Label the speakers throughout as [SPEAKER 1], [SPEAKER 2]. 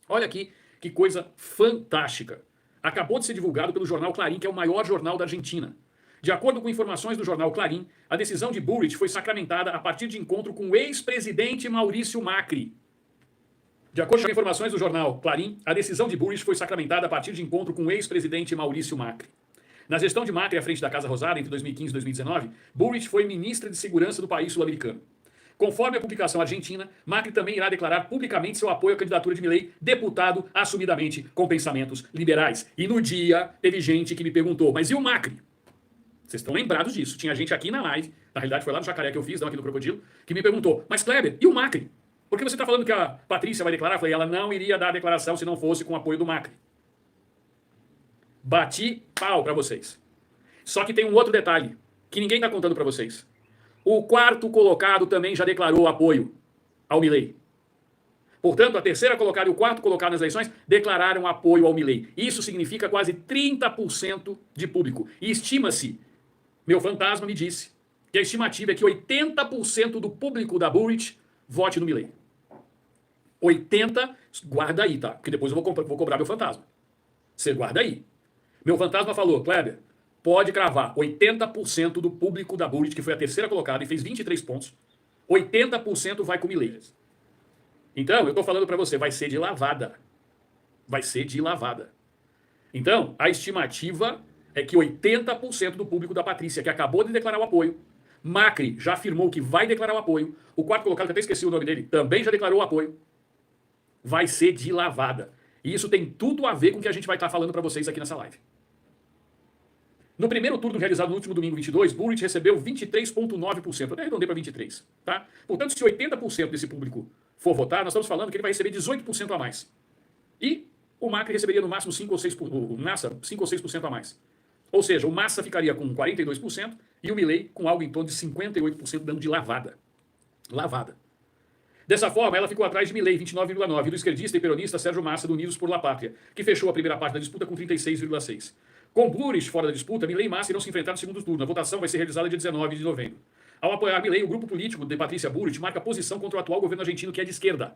[SPEAKER 1] Olha aqui que coisa fantástica. Acabou de ser divulgado pelo jornal Clarim, que é o maior jornal da Argentina. De acordo com informações do jornal Clarim, a decisão de Bullrich foi sacramentada a partir de encontro com o ex-presidente Maurício Macri. De acordo com informações do jornal Clarim, a decisão de Bullrich foi sacramentada a partir de encontro com o ex-presidente Maurício Macri. Na gestão de Macri à frente da Casa Rosada, entre 2015 e 2019, Bullrich foi ministra de Segurança do país sul-americano. Conforme a publicação argentina, Macri também irá declarar publicamente seu apoio à candidatura de Milei, deputado assumidamente com pensamentos liberais. E no dia, teve gente que me perguntou, mas e o Macri? Vocês estão lembrados disso. Tinha gente aqui na live, na realidade foi lá no Jacaré que eu fiz, não aqui no Crocodilo, que me perguntou, mas Kleber, e o Macri? Por que você está falando que a Patrícia vai declarar? Eu falei, ela não iria dar a declaração se não fosse com o apoio do Macri. Bati pau para vocês. Só que tem um outro detalhe, que ninguém está contando para vocês. O quarto colocado também já declarou apoio ao Milei. Portanto, a terceira colocada e o quarto colocado nas eleições declararam apoio ao Milei. Isso significa quase 30% de público. E estima-se, meu fantasma me disse, que a estimativa é que 80% do público da Bullrich vote no Milei. 80%, guarda aí, tá? Porque depois eu vou cobrar meu fantasma. Você guarda aí. Meu fantasma falou, Kleber, pode cravar 80% do público da Bullrich, que foi a terceira colocada e fez 23 pontos, 80% vai com o Milei. Então, eu estou falando para você, vai ser de lavada. Vai ser de lavada. Então, a estimativa é que 80% do público da Patrícia, que acabou de declarar o apoio, Macri já afirmou que vai declarar o apoio, o quarto colocado, que até esqueci o nome dele, também já declarou o apoio, vai ser de lavada. E isso tem tudo a ver com o que a gente vai estar falando para vocês aqui nessa live. No primeiro turno realizado no último domingo 22, Bullrich recebeu 23,9%. Até arredondei para 23%. Tá? Portanto, se 80% desse público for votar, nós estamos falando que ele vai receber 18% a mais. E o Macri receberia no máximo 5 ou 6%, o Massa 5 ou 6% a mais. Ou seja, o Massa ficaria com 42% e o Milei com algo em torno de 58% dando de lavada. Lavada. Dessa forma, ela ficou atrás de Milei, 29,9%, e do esquerdista e peronista Sérgio Massa, do Unidos por la Pátria, que fechou a primeira parte da disputa com 36,6%. Com Bullrich fora da disputa, Milei e Massa irão se enfrentar no segundo turno. A votação vai ser realizada dia 19 de novembro. Ao apoiar Milei, o grupo político de Patrícia Bullrich marca posição contra o atual governo argentino, que é de esquerda.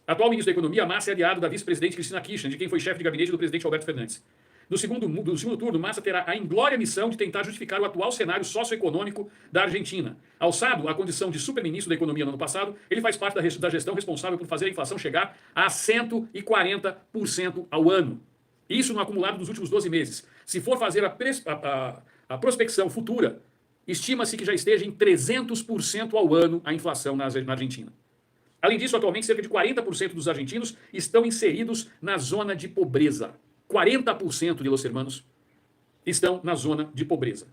[SPEAKER 1] Atual ministro da Economia, Massa é aliado da vice-presidente Cristina Kirchner, de quem foi chefe de gabinete do presidente Alberto Fernandes. No segundo turno, Massa terá a inglória missão de tentar justificar o atual cenário socioeconômico da Argentina. Alçado à condição de superministro da Economia no ano passado, ele faz parte da gestão responsável por fazer a inflação chegar a 140% ao ano. Isso no acumulado dos últimos 12 meses. Se for fazer a prospecção futura, estima-se que já esteja em 300% ao ano a inflação na Argentina. Além disso, atualmente, cerca de 40% dos argentinos estão inseridos na zona de pobreza. 40% de los hermanos estão na zona de pobreza.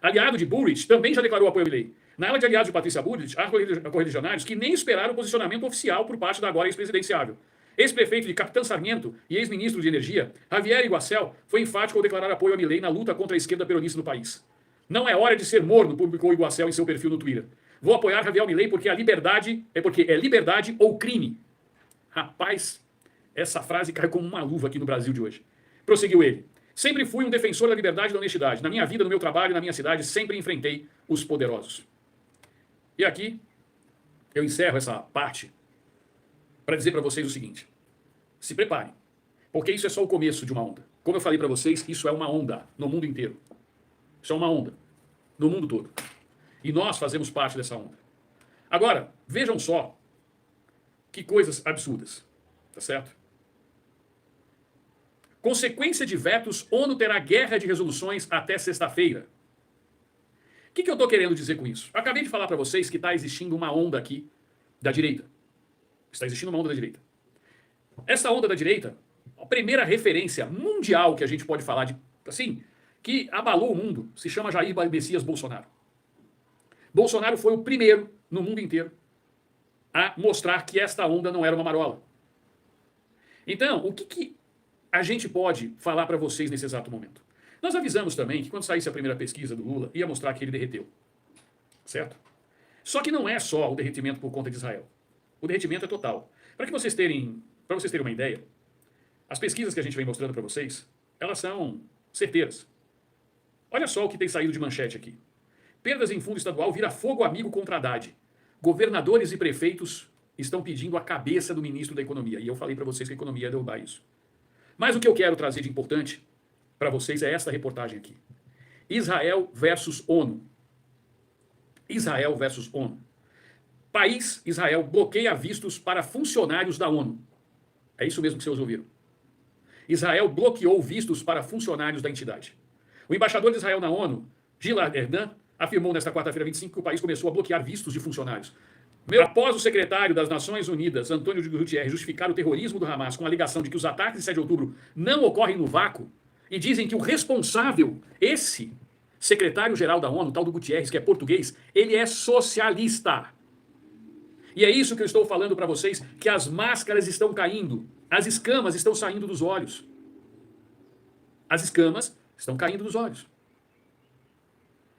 [SPEAKER 1] Aliado de Bullrich também já declarou apoio à Milei. Na ala de aliados de Patrícia Bullrich, há correligionários que nem esperaram o posicionamento oficial por parte da agora ex-presidenciável. Ex-prefeito de Capitão Sarmiento e ex-ministro de Energia, Javier Iguacel, foi enfático ao declarar apoio a Milei na luta contra a esquerda peronista no país. Não é hora de ser morno, publicou Iguacel em seu perfil no Twitter. Vou apoiar Javier Milei porque é liberdade ou crime. Rapaz, essa frase cai como uma luva aqui no Brasil de hoje. Prosseguiu ele. Sempre fui um defensor da liberdade e da honestidade. Na minha vida, no meu trabalho, na minha cidade, sempre enfrentei os poderosos. E aqui, eu encerro essa parte para dizer para vocês o seguinte. Se preparem, porque isso é só o começo de uma onda. Como eu falei para vocês, isso é uma onda no mundo inteiro. Isso é uma onda no mundo todo. E nós fazemos parte dessa onda. Agora, vejam só que coisas absurdas. Tá certo? Consequência de vetos, ONU terá guerra de resoluções até sexta-feira. O que eu estou querendo dizer com isso? Eu acabei de falar para vocês que está existindo uma onda aqui da direita. Está existindo uma onda da direita. Essa onda da direita, a primeira referência mundial que a gente pode falar de, assim, que abalou o mundo, se chama Jair Messias Bolsonaro. Bolsonaro foi o primeiro no mundo inteiro a mostrar que esta onda não era uma marola. Então, o que a gente pode falar para vocês nesse exato momento? Nós avisamos também que quando saísse a primeira pesquisa do Lula, ia mostrar que ele derreteu. Certo? Só que não é só o derretimento por conta de Israel. O derretimento é total. Para vocês terem uma ideia, as pesquisas que a gente vem mostrando para vocês, elas são certeiras. Olha só o que tem saído de manchete aqui. Perdas em fundo estadual vira fogo amigo contra Haddad. Governadores e prefeitos estão pedindo a cabeça do ministro da Economia. E eu falei para vocês que a economia ia derrubar isso. Mas o que eu quero trazer de importante para vocês é esta reportagem aqui. Israel versus ONU. Israel versus ONU. País, Israel, bloqueia vistos para funcionários da ONU. É isso mesmo que vocês ouviram. Israel bloqueou vistos para funcionários da entidade. O embaixador de Israel na ONU, Gilad Erdan, afirmou nesta quarta-feira 25 que o país começou a bloquear vistos de funcionários. Após o secretário das Nações Unidas, Antônio Guterres, justificar o terrorismo do Hamas com a alegação de que os ataques de 7 de outubro não ocorrem no vácuo, e dizem que o responsável, esse secretário-geral da ONU, tal do Guterres, que é português, ele é socialista. E é isso que eu estou falando para vocês, que as máscaras estão caindo, as escamas estão saindo dos olhos. As escamas estão caindo dos olhos.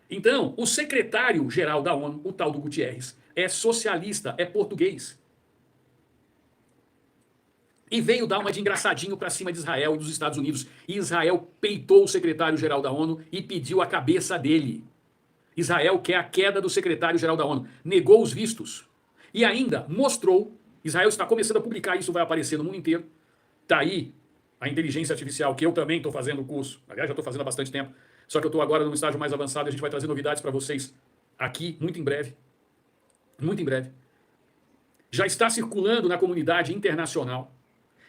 [SPEAKER 1] Então, o secretário-geral da ONU, o tal do Guterres, é socialista, é português. E veio dar uma de engraçadinho para cima de Israel e dos Estados Unidos. E Israel peitou o secretário-geral da ONU e pediu a cabeça dele. Israel quer a queda do secretário-geral da ONU. Negou os vistos. E ainda mostrou, Israel está começando a publicar, isso vai aparecer no mundo inteiro. Está aí a inteligência artificial, que eu também estou fazendo o curso. Aliás, já estou fazendo há bastante tempo. Só que eu estou agora num estágio mais avançado e a gente vai trazer novidades para vocês aqui, muito em breve. Muito em breve. Já está circulando na comunidade internacional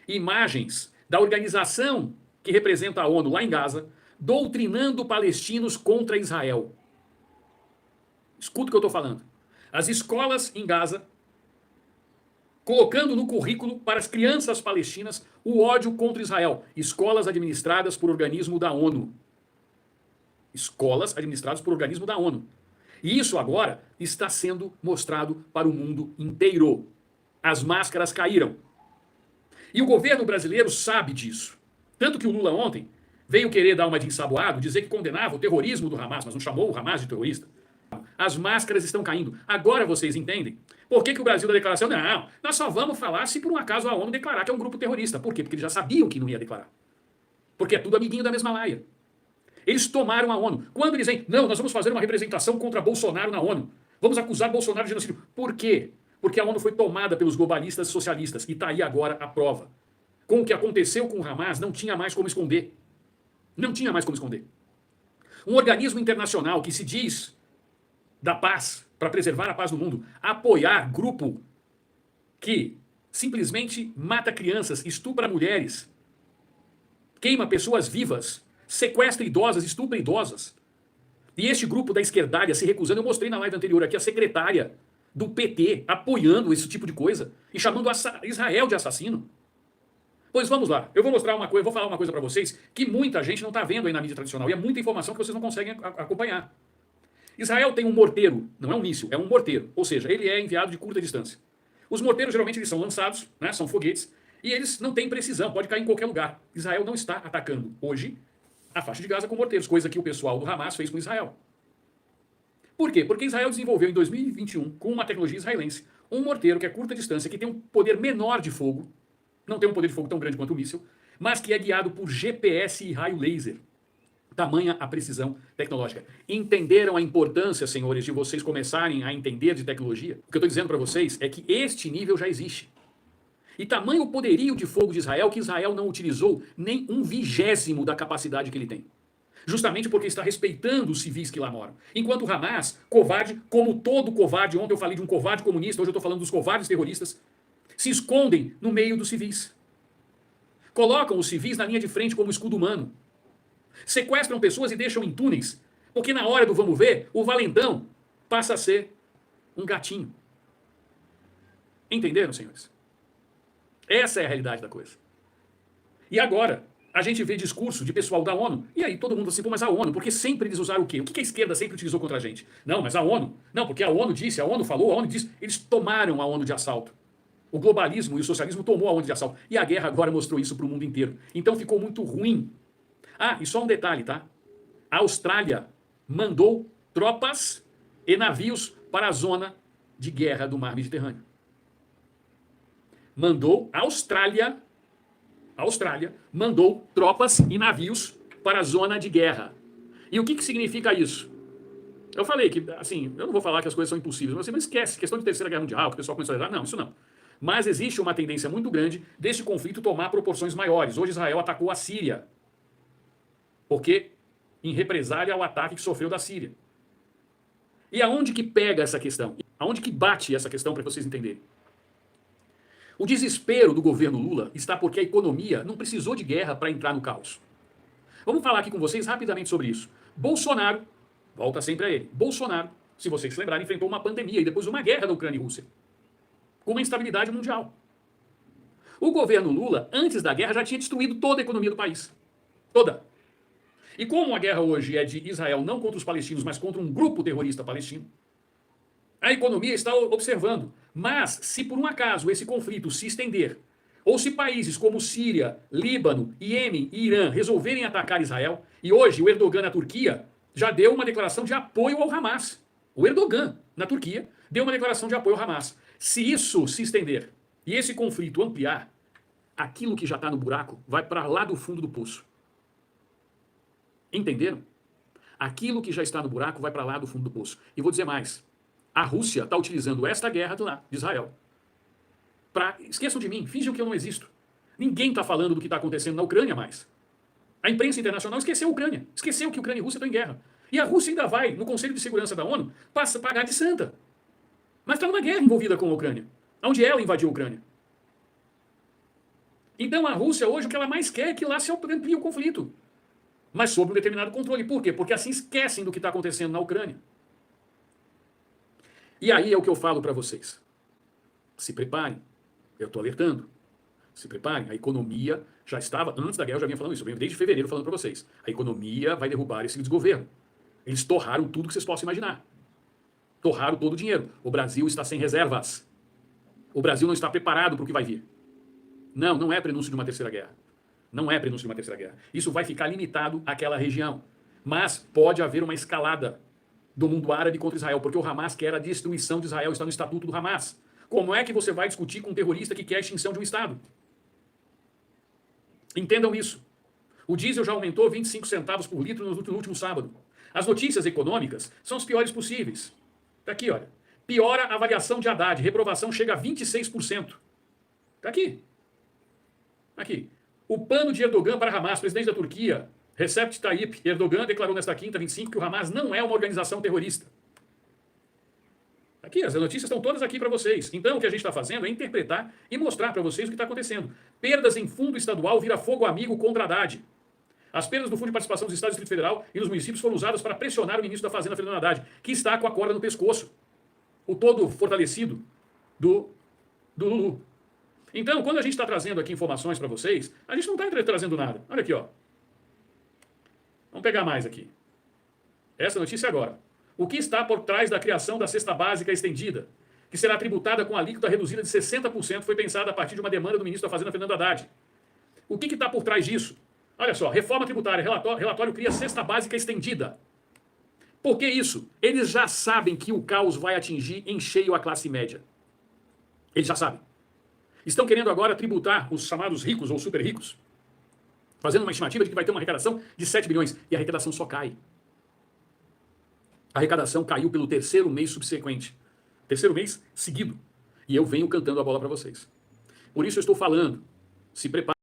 [SPEAKER 1] imagens da organização que representa a ONU lá em Gaza, doutrinando palestinos contra Israel. Escuta o que eu estou falando. As escolas em Gaza colocando no currículo para as crianças palestinas o ódio contra Israel. Escolas administradas por organismo da ONU. Escolas administradas por organismo da ONU. E isso agora está sendo mostrado para o mundo inteiro. As máscaras caíram. E o governo brasileiro sabe disso. Tanto que o Lula ontem veio querer dar uma de ensaboado, dizer que condenava o terrorismo do Hamas, mas não chamou o Hamas de terrorista. As máscaras estão caindo. Agora vocês entendem por que o Brasil da declaração, não, nós só vamos falar se por um acaso a ONU declarar que é um grupo terrorista. Por quê? Porque eles já sabiam que não ia declarar. Porque é tudo amiguinho da mesma laia. Eles tomaram a ONU. Quando eles dizem, não, nós vamos fazer uma representação contra Bolsonaro na ONU. Vamos acusar Bolsonaro de genocídio. Por quê? Porque a ONU foi tomada pelos globalistas socialistas. E está aí agora a prova. Com o que aconteceu com o Hamas, não tinha mais como esconder. Não tinha mais como esconder. Um organismo internacional que se diz da paz, para preservar a paz no mundo, apoiar grupo que simplesmente mata crianças, estupra mulheres, queima pessoas vivas, sequestra idosas, estupra idosas. E este grupo da esquerdalha se recusando, eu mostrei na live anterior aqui a secretária do PT apoiando esse tipo de coisa e chamando Israel de assassino. Pois vamos lá, eu vou mostrar uma coisa, vou falar uma coisa para vocês que muita gente não está vendo aí na mídia tradicional e é muita informação que vocês não conseguem acompanhar. Israel tem um morteiro, não é um míssil, é um morteiro, ou seja, ele é enviado de curta distância. Os morteiros geralmente eles são lançados, né, são foguetes, e eles não têm precisão, pode cair em qualquer lugar. Israel não está atacando hoje a faixa de Gaza com morteiros, coisa que o pessoal do Hamas fez com Israel. Por quê? Porque Israel desenvolveu em 2021, com uma tecnologia israelense, um morteiro que é curta distância, que tem um poder menor de fogo, não tem um poder de fogo tão grande quanto o míssil, mas que é guiado por GPS e raio laser. Tamanha a precisão tecnológica. Entenderam a importância, senhores, de vocês começarem a entender de tecnologia? O que eu estou dizendo para vocês é que este nível já existe. E tamanho o poderio de fogo de Israel que Israel não utilizou nem 1/20 da capacidade que ele tem. Justamente porque está respeitando os civis que lá moram. Enquanto o Hamas, covarde, como todo covarde, ontem eu falei de um covarde comunista, hoje eu estou falando dos covardes terroristas, se escondem no meio dos civis. Colocam os civis na linha de frente como escudo humano. Sequestram pessoas e deixam em túneis, porque na hora do vamos ver, o valentão passa a ser um gatinho. Entenderam, senhores? Essa é a realidade da coisa. E agora, a gente vê discurso de pessoal da ONU, e aí todo mundo assim, pô, mas a ONU, porque sempre eles usaram o quê? O que a esquerda sempre utilizou contra a gente? Não, mas a ONU, não, porque a ONU disse, a ONU falou, a ONU disse, eles tomaram a ONU de assalto. O globalismo e o socialismo tomou a ONU de assalto. E a guerra agora mostrou isso para o mundo inteiro. Então ficou muito ruim. Ah, e só um detalhe, tá? A Austrália mandou tropas e navios para a zona de guerra do Mar Mediterrâneo. A Austrália mandou tropas e navios para a zona de guerra. E o que significa isso? Eu falei que, assim, eu não vou falar que as coisas são impossíveis, mas esquece, questão de Terceira Guerra Mundial, que o pessoal começou a dizer, não, isso não. Mas existe uma tendência muito grande desse conflito tomar proporções maiores. Hoje Israel atacou a Síria, porque em represália ao ataque que sofreu da Síria. E aonde que pega essa questão? Aonde que bate essa questão para vocês entenderem? O desespero do governo Lula está porque a economia não precisou de guerra para entrar no caos. Vamos falar aqui com vocês rapidamente sobre isso. Bolsonaro, volta sempre a ele, Bolsonaro, se vocês se lembrarem, enfrentou uma pandemia e depois uma guerra da Ucrânia e Rússia, com uma instabilidade mundial. O governo Lula, antes da guerra, já tinha destruído toda a economia do país. Toda. E como a guerra hoje é de Israel não contra os palestinos, mas contra um grupo terrorista palestino, a economia está observando. Mas, se por um acaso esse conflito se estender, ou se países como Síria, Líbano, Iêmen e Irã resolverem atacar Israel, e hoje o Erdogan na Turquia já deu uma declaração de apoio ao Hamas. O Erdogan, na Turquia, deu uma declaração de apoio ao Hamas. Se isso se estender e esse conflito ampliar, aquilo que já está no buraco vai para lá do fundo do poço. Entenderam? Aquilo que já está no buraco vai para lá do fundo do poço. E vou dizer mais. A Rússia está utilizando esta guerra de lá, de Israel. Esqueçam de mim, finjam que eu não existo. Ninguém está falando do que está acontecendo na Ucrânia mais. A imprensa internacional esqueceu a Ucrânia. Esqueceu que Ucrânia e Rússia estão em guerra. E a Rússia ainda vai, no Conselho de Segurança da ONU, pagar de santa. Mas está numa guerra envolvida com a Ucrânia, onde ela invadiu a Ucrânia. Então a Rússia hoje o que ela mais quer é que lá se amplie o conflito. Mas sob um determinado controle. Por quê? Porque assim esquecem do que está acontecendo na Ucrânia. E aí é o que eu falo para vocês. Se preparem. Eu estou alertando. Se preparem. A economia já estava, antes da guerra eu já vinha falando isso. Eu venho desde fevereiro falando para vocês. A economia vai derrubar esse desgoverno. Eles torraram tudo que vocês possam imaginar. Torraram todo o dinheiro. O Brasil está sem reservas. O Brasil não está preparado para o que vai vir. Não, não é prenúncio de uma terceira guerra. Não é prenúncio de uma terceira guerra. Isso vai ficar limitado àquela região. Mas pode haver uma escalada do mundo árabe contra Israel, porque o Hamas quer a destruição de Israel, está no estatuto do Hamas. Como é que você vai discutir com um terrorista que quer a extinção de um Estado? Entendam isso. O diesel já aumentou 25 centavos por litro no último sábado. As notícias econômicas são as piores possíveis. Está aqui, olha. Piora a avaliação de Haddad, reprovação chega a 26%. Está aqui. Aqui. O plano de Erdogan para Hamas, presidente da Turquia, Recep Tayyip Erdogan, declarou nesta quinta, 25, que o Hamas não é uma organização terrorista. Aqui, as notícias estão todas aqui para vocês. Então, o que a gente está fazendo é interpretar e mostrar para vocês o que está acontecendo. Perdas em fundo estadual vira fogo amigo contra Haddad. As perdas do Fundo de Participação dos Estados do Distrito Federal e dos municípios foram usadas para pressionar o ministro da Fazenda, Fernando Haddad, que está com a corda no pescoço. O todo fortalecido do Lulu. Então, quando a gente está trazendo aqui informações para vocês, a gente não está trazendo nada. Olha aqui, ó. Vamos pegar mais aqui. Essa notícia agora. O que está por trás da criação da cesta básica estendida, que será tributada com alíquota reduzida de 60%, foi pensada a partir de uma demanda do ministro da Fazenda, Fernando Haddad. O que está por trás disso? Olha só, reforma tributária, relatório cria cesta básica estendida. Por que isso? Eles já sabem que o caos vai atingir em cheio a classe média. Eles já sabem. Estão querendo agora tributar os chamados ricos ou super ricos, fazendo uma estimativa de que vai ter uma arrecadação de 7 bilhões. E a arrecadação só cai. A arrecadação caiu pelo terceiro mês subsequente. Terceiro mês seguido. E eu venho cantando a bola para vocês. Por isso eu estou falando. Se prepare.